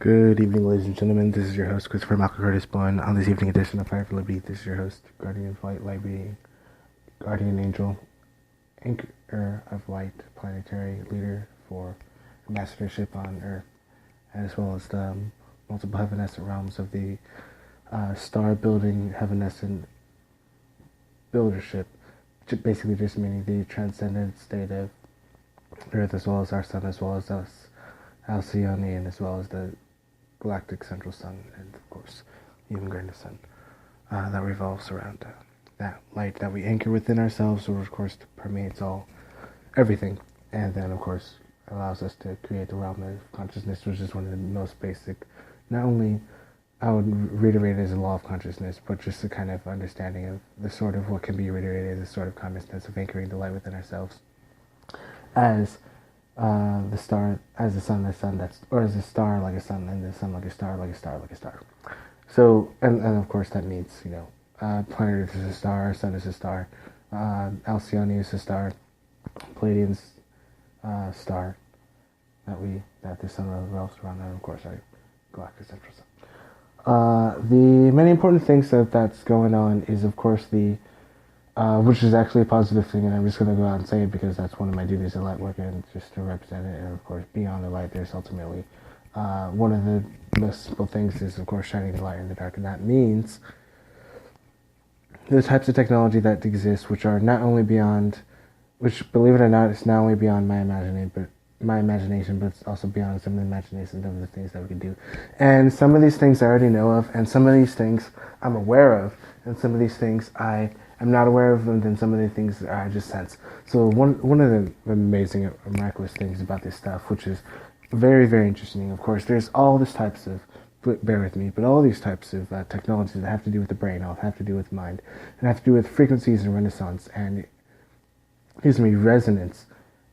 Good evening, ladies and gentlemen. This is your host, Christopher Michael Curtis Bowen. On this evening edition of Fire for Liberty, this is your host, Guardian of Light, Light Being, Guardian Angel, Anchor of Light, Planetary Leader for Ambassadorship on Earth, as well as the multiple heavenescent realms of the star building heavenescent buildership, basically just meaning the transcendent state of Earth, as well as our sun, as well as us, Alcyone, as well as the galactic central sun, and of course, the even greater sun that revolves around that light that we anchor within ourselves, or of course permeates everything, and then of course allows us to create the realm of consciousness, which is one of the most basic. Not only I would reiterate it as a law of consciousness, but just a kind of understanding of the sort of what can be reiterated as a sort of consciousness of anchoring the light within ourselves, as the star, as the sun, that's, or as a star like a sun, and the sun like a star, like a star, like a star. So, and of course that means, planet Earth is a star, sun is a star, Alcyone is a star, Palladium's star, that the sun revolves around, and of course our galactic central sun. The many important things that's going on is, of course, which is actually a positive thing, and I'm just going to go out and say it because that's one of my duties as a light worker, and just to represent it. And of course, beyond the light, there's ultimately one of the most simple things is, of course, shining the light in the dark, and that means the types of technology that exist, which are not only beyond, which, believe it or not, it's not only beyond my imagination, but it's also beyond some of the imaginations of the things that we can do. And some of these things I already know of, and some of these things I'm aware of, and some of these things I'm not aware of them, then some of the things I just sense. So one of the amazing, miraculous things about this stuff, which is very, very interesting, of course, there's all these types of, bear with me, but all these types of technologies that have to do with the brain, all have to do with mind, and have to do with frequencies and resonance, and, resonance,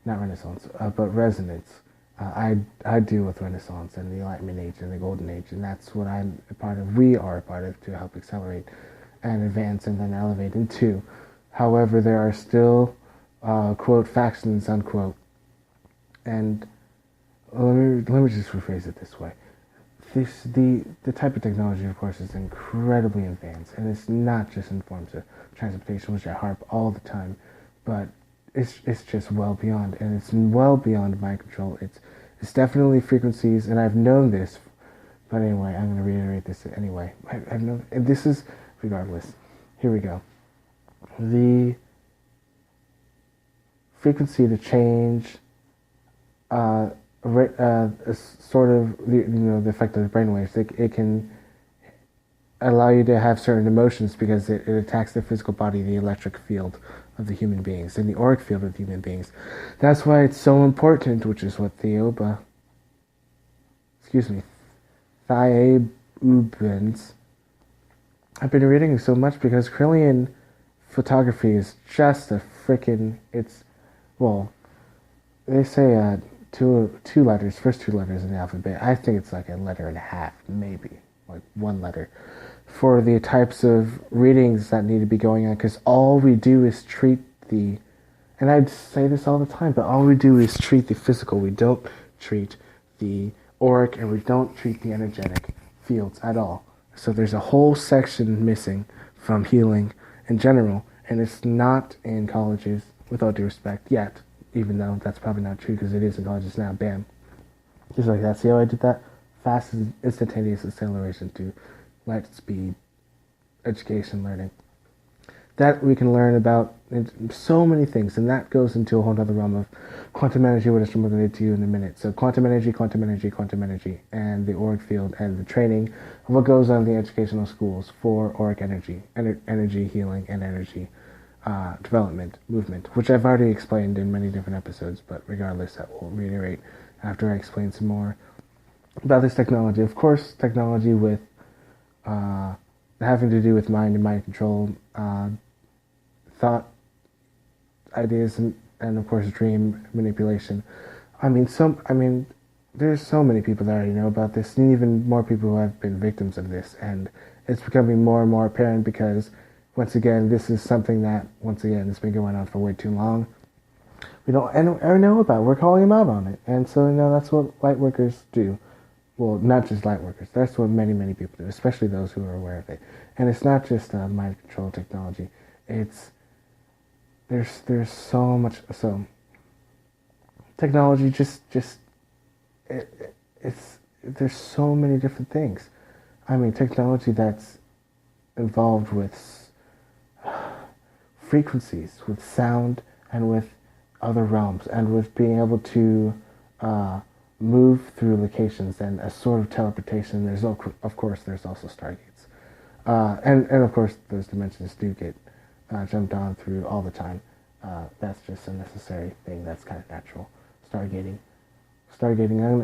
not renaissance, but resonance. I deal with Renaissance and the Enlightenment Age and the Golden Age, and that's what I'm a part of, we are a part of, to help accelerate and advance and then elevate into. However, there are still, quote, factions, unquote. And let me just rephrase it this way. The type of technology, of course, is incredibly advanced, and it's not just in forms of transportation, which I harp all the time, but it's just well beyond, and it's well beyond my control. It's definitely frequencies, and I've known this, but anyway, I'm going to reiterate this anyway. I've known, and this is, regardless, here we go. The frequency to change, sort of the effect of the brainwaves. It can allow you to have certain emotions because it attacks the physical body, the electric field of the human beings, and the auric field of the human beings. That's why it's so important, which is what Thiaoubans, I've been reading so much, because Kirlian photography is just a freaking, they say two letters, first two letters in the alphabet. I think it's like a letter and a half, maybe, like one letter, for the types of readings that need to be going on, because all we do is treat and I say this all the time, but all we do is treat the physical. We don't treat the auric, and we don't treat the energetic fields at all. So there's a whole section missing from healing in general, and it's not in colleges, with all due respect, yet, even though that's probably not true, because it is in colleges now. Bam. Just like that. See how I did that? Fast, instantaneous acceleration to light speed education learning. That we can learn about so many things, and that goes into a whole other realm of quantum energy, which I'm going to get to you in a minute. So quantum energy, and the auric field, and the training of what goes on in the educational schools for auric energy, energy healing, and energy development, movement, which I've already explained in many different episodes, but regardless, I will reiterate after I explain some more about this technology. Of course, technology with having to do with mind and mind control, thought, ideas, and of course dream manipulation. There's so many people that already know about this, and even more people who have been victims of this, and it's becoming more and more apparent because, once again, this is something that, has been going on for way too long. We don't know about. We're calling them out on it, and so that's what light workers do. well, not just light workers. That's what many people do, especially those who are aware of it. And it's not just mind control technology. It's there's so much technology. It's there's so many different things. I mean, technology that's involved with frequencies, with sound, and with other realms, and with being able to move through locations and a sort of teleportation. There's of course there's also stargates, and of course those dimensions do get jumped on through all the time. That's just a necessary thing. That's kind of natural. Stargating. I'm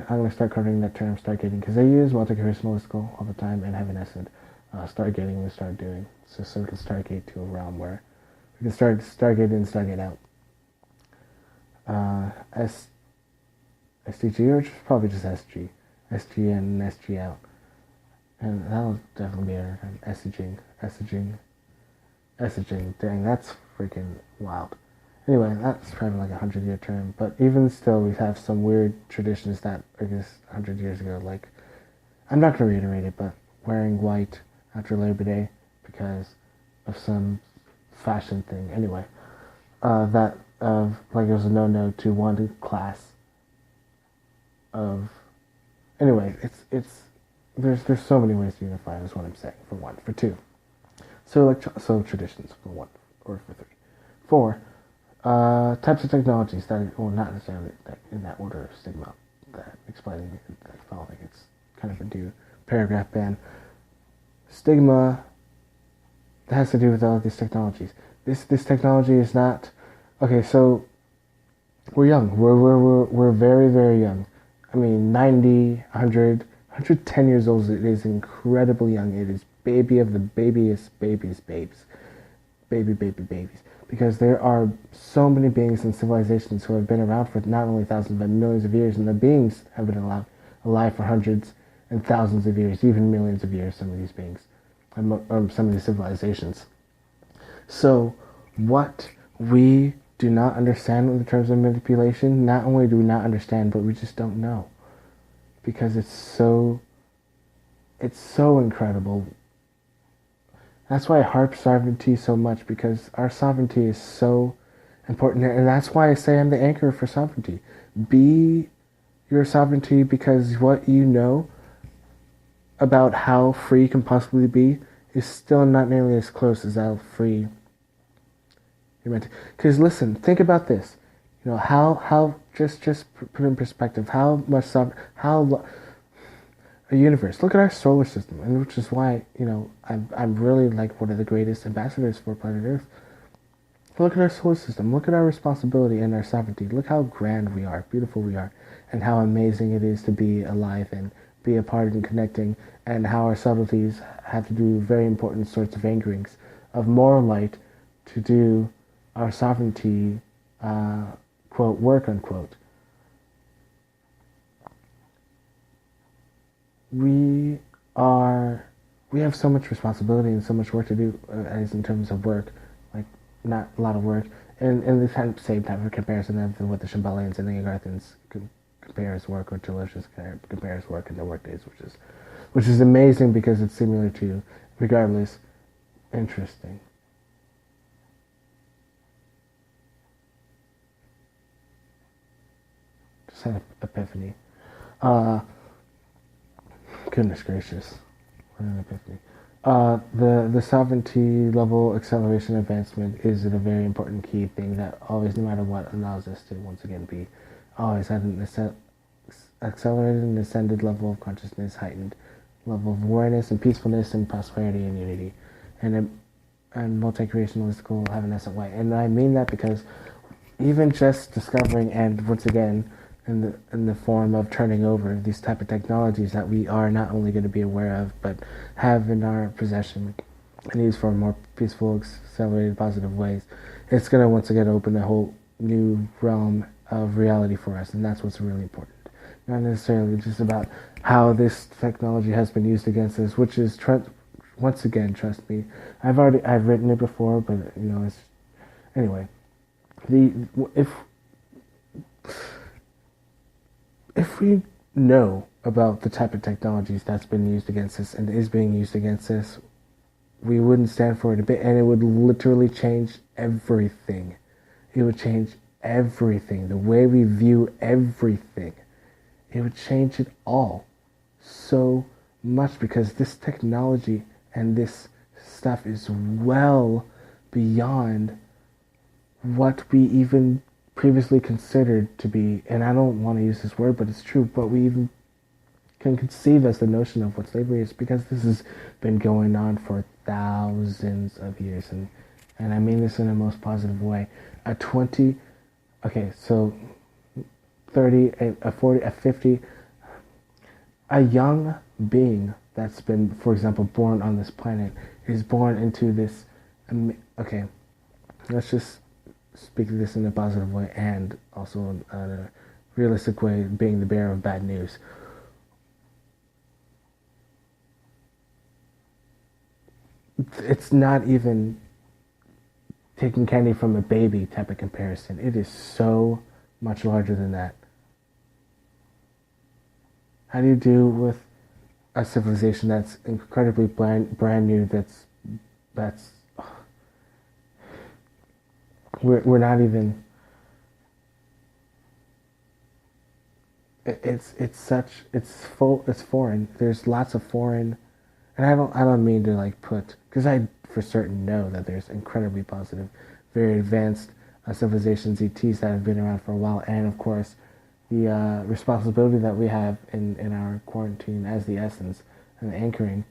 going to start covering that term, stargating, because they use multi-charismalistical all the time and evanescent. Stargating we start doing. So we can stargate to a realm where we can start stargate in, stargate out. SDG, or just probably just SG. SG in and SG out. And that'll definitely be our time. Essaging. Dang, that's freaking wild. Anyway, that's probably like 100-year term. But even still, we have some weird traditions that exist 100 years ago. Like, I'm not going to reiterate it, but wearing white after Labor Day because of some fashion thing. Anyway, that like it was a no to one class of. Anyway, it's there's so many ways to unify. Is what I'm saying. For one, for two. So traditions for one, or for three, four. Types of technologies that, well, not necessarily in that order of stigma, that explaining that following. It's kind of a due paragraph ban. Stigma that has to do with all of these technologies. This technology is not okay. So we're young. We're very, very young. I mean, 90, 100, 110 years old. It is incredibly young. It is baby of the babiest babes. Babies. Because there are so many beings and civilizations who have been around for not only thousands but millions of years, and the beings have been alive for hundreds and thousands of years, even millions of years, some of these beings, some of these civilizations. So what we do not understand in terms of manipulation, not only do we not understand, but we just don't know. Because it's so incredible. That's why I harp sovereignty so much, because our sovereignty is so important. And that's why I say I'm the anchor for sovereignty. Be your sovereignty, because what you know about how free you can possibly be is still not nearly as close as how free you're meant to. Because listen, think about this. You know, how just put in perspective, how much a universe. Look at our solar system, and which is why, you know, I'm really like one of the greatest ambassadors for planet Earth. Look at our solar system. Look at our responsibility and our sovereignty. Look how grand we are, beautiful we are, and how amazing it is to be alive and be a part in connecting, and how our subtleties have to do very important sorts of anchorings of moral light to do our sovereignty, quote, work, unquote. We have so much responsibility and so much work to do, as in terms of work, like not a lot of work, and the same type of comparison of what the Shambhalians and the Agarthans compare as work, or Delicious compare as work in their work days, which is amazing because it's similar to, regardless, interesting. Just had an epiphany. Goodness gracious, what an epiphany. The sovereignty level acceleration advancement is a very important key thing that always, no matter what, allows us to once again be always at an accelerated and ascended level of consciousness, heightened level of awareness and peacefulness and prosperity and unity, and multi-creationalistical evanescent way. And I mean that because even just discovering, and once again, in the form of turning over these type of technologies that we are not only going to be aware of, but have in our possession and use for more peaceful, accelerated, positive ways, it's going to once again open a whole new realm of reality for us, and that's what's really important. Not necessarily just about how this technology has been used against us, which is, once again, trust me, I've written it before, but you know, it's anyway. If we know about the type of technologies that's been used against us and is being used against us, we wouldn't stand for it a bit, and it would literally change everything. It would change everything, the way we view everything. It would change it all so much, because this technology and this stuff is well beyond what we even previously considered to be, and I don't want to use this word, but it's true, but we even can conceive as the notion of what slavery is, because this has been going on for thousands of years, and I mean this in the most positive way. A 20, okay, so 30, a 40, a 50, a young being that's been, for example, born on this planet is born into this, okay, let's just speak of this in a positive way and also in a realistic way, being the bearer of bad news. It's not even taking candy from a baby type of comparison. It is so much larger than that. How do you do with a civilization that's incredibly brand new, that's we're not even, it's foreign. There's lots of foreign, and I don't mean to like put, because I for certain know that there's incredibly positive, very advanced civilizations, ETs, that have been around for a while, and of course the responsibility that we have in our quarantine as the essence and the anchoring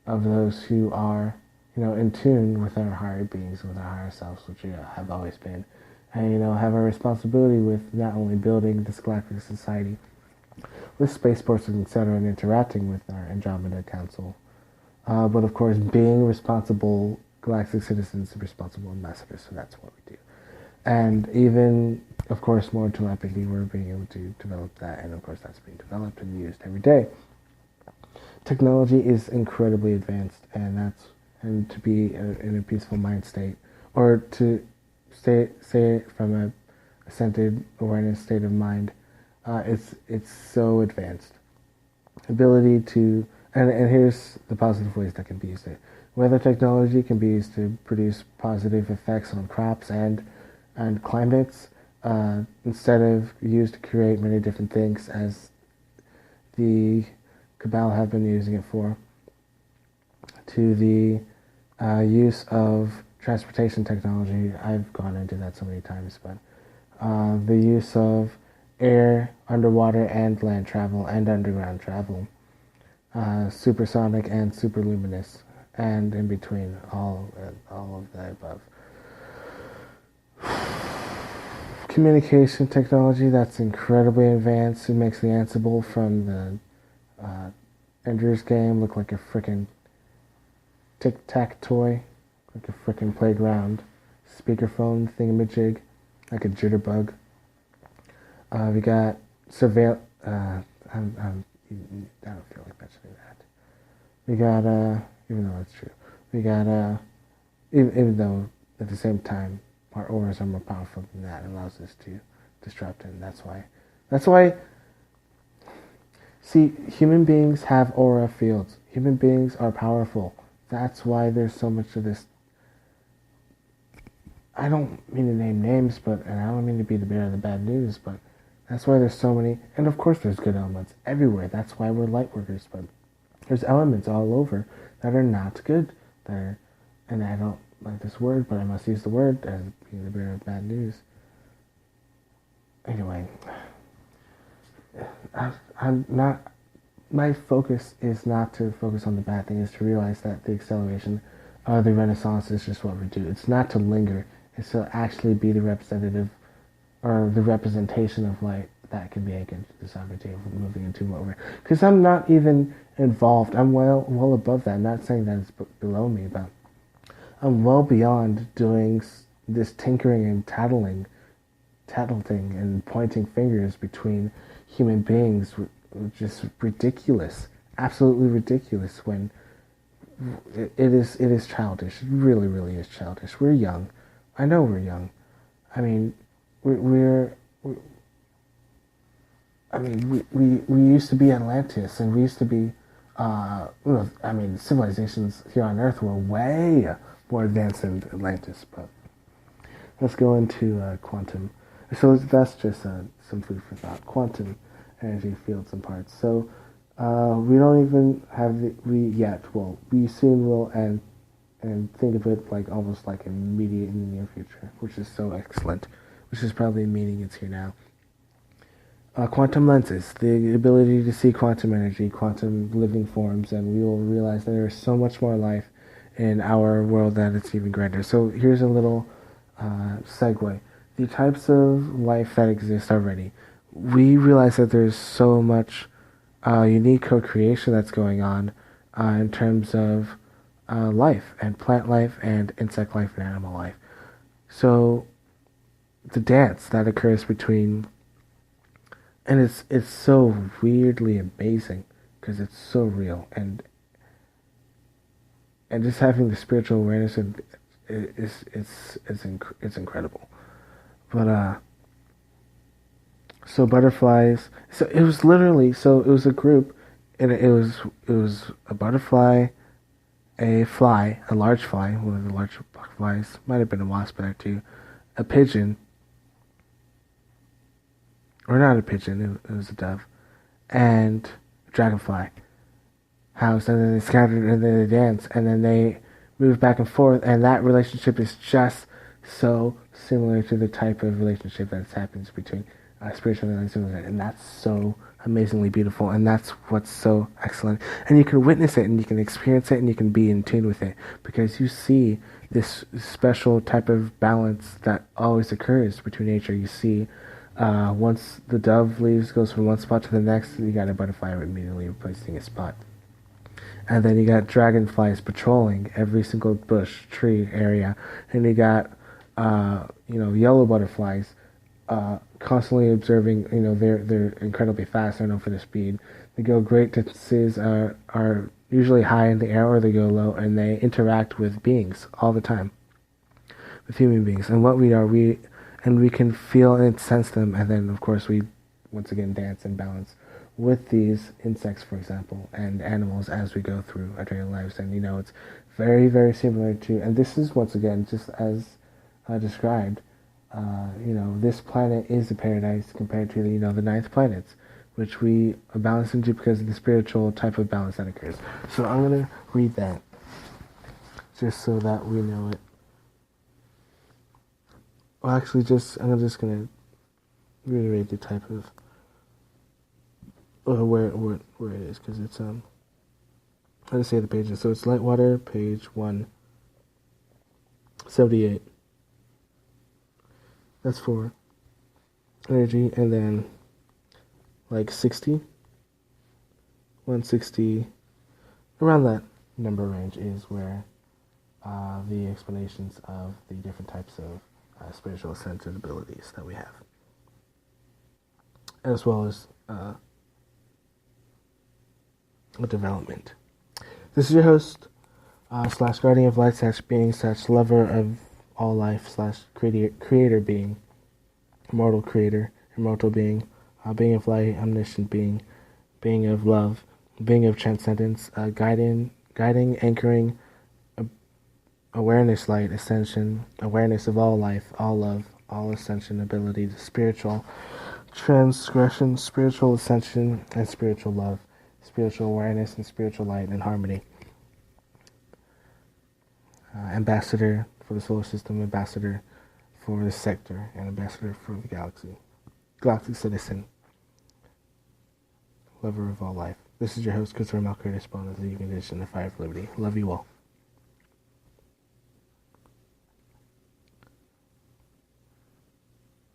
of those who are, in tune with our higher beings, with our higher selves, which we have always been, and have a responsibility with not only building this galactic society with spaceports and etc., and interacting with our Andromeda Council, but of course being responsible galactic citizens and responsible ambassadors. So that's what we do. And even, of course, more telepathy, we're being able to develop that, and of course that's being developed and used every day. Technology is incredibly advanced, and to be in a peaceful mind state, or to say it from a centered awareness state of mind, it's so advanced. Ability to, and here's the positive ways that can be used. Weather technology can be used to produce positive effects on crops and climates, instead of used to create many different things as the Cabal have been using it for, to the use of transportation technology. I've gone into that so many times, but the use of air, underwater, and land travel, and underground travel, supersonic and superluminous, and in between, all of the above. Communication technology that's incredibly advanced. It makes the Ansible from the Ender's Game look like a frickin' tic-tac toy, like a frickin' playground speakerphone thingamajig, like a jitterbug. We got surveil. I don't feel like mentioning that. We got even though it's true, we got even though at the same time our auras are more powerful than that, it allows us to disrupt, and that's why. See, human beings have aura fields. Human beings are powerful. That's why there's so much of this. I don't mean to name names, and I don't mean to be the bearer of the bad news, but that's why there's so many, and of course there's good elements everywhere. That's why we're light workers, but there's elements all over that are not good. And I don't like this word, but I must use the word as being the bearer of bad news. Anyway, I'm not. My focus is not to focus on the bad thing. Is to realize that the acceleration, the Renaissance is just what we do. It's not to linger. It's to actually be the representative, or the representation of light that can be anchored to the sovereignty of moving into what we're. Because I'm not even involved. I'm well above that. I'm not saying that it's below me, but I'm well beyond doing this tinkering and tattling and pointing fingers between human beings, which is ridiculous, absolutely ridiculous. When it is childish. It really, really is childish. We're young. I know we're young. I mean, we're I mean, we used to be Atlantis, and we used to be, civilizations here on Earth were way more advanced than Atlantis. But let's go into quantum. So that's just some food for thought. Quantum energy fields and parts. So we don't even have we yet. Well, we soon will, and think of it like almost like immediate in the near future, which is so excellent. Which is probably meaning it's here now. Quantum lenses, the ability to see quantum energy, quantum living forms, and we will realize that there is so much more life in our world that it's even greater. So here's a little segue. The types of life that exist already. We realize that there's so much unique co-creation that's going on in terms of life, and plant life, and insect life, and animal life. So the dance that occurs between, and it's so weirdly amazing because it's so real, and just having the spiritual awareness and it's incredible. But so butterflies. So it was literally, so it was a group, and it was a butterfly, a fly, a large fly, one of the large flies, might have been a wasp there too, a pigeon, or not a pigeon, it was a dove, and a dragonfly house, and then they scattered, and then they dance, and then they move back and forth, and that relationship is just so similar to the type of relationship that happens between spiritual and civilization, and that's so amazingly beautiful, and that's what's so excellent. And you can witness it, and you can experience it, and you can be in tune with it, because you see this special type of balance that always occurs between nature. You see, once the dove leaves, goes from one spot to the next, you got a butterfly immediately replacing a spot. And then you got dragonflies patrolling every single bush, tree area, and you got yellow butterflies constantly observing. They're incredibly fast. They're known for their speed. They go great distances, are usually high in the air, or they go low, and they interact with beings all the time, with human beings. And what we are, we can feel and sense them, and then of course we once again dance and balance with these insects, for example, and animals as we go through our daily lives. And it's very, very similar to, and this is once again just as described. This planet is a paradise compared to the ninth planets, which we are balanced into because of the spiritual type of balance that occurs. So I'm gonna read that just so that we know it. Well, actually, I'm just gonna reiterate the type of where it is, because it's how to say the pages. So it's Lightwater, page 178. That's for energy, and then like 60, 160, around that number range is where the explanations of the different types of spiritual ascension abilities that we have, as well as development. This is your host, / guardian of light / being / lover of all life / creator being, immortal creator, immortal being, being of light, omniscient being, being of love, being of transcendence, guiding, anchoring, awareness, light, ascension, awareness of all life, all love, all ascension abilities, spiritual transgression, spiritual ascension, and spiritual love, spiritual awareness, and spiritual light and harmony. Ambassador for the solar system, ambassador for the sector, and ambassador for the galaxy. Galactic citizen, lover of all life. This is your host, Christopher Malcurtis, Spawn of the Evening Edition of Fire of Liberty. Love you all.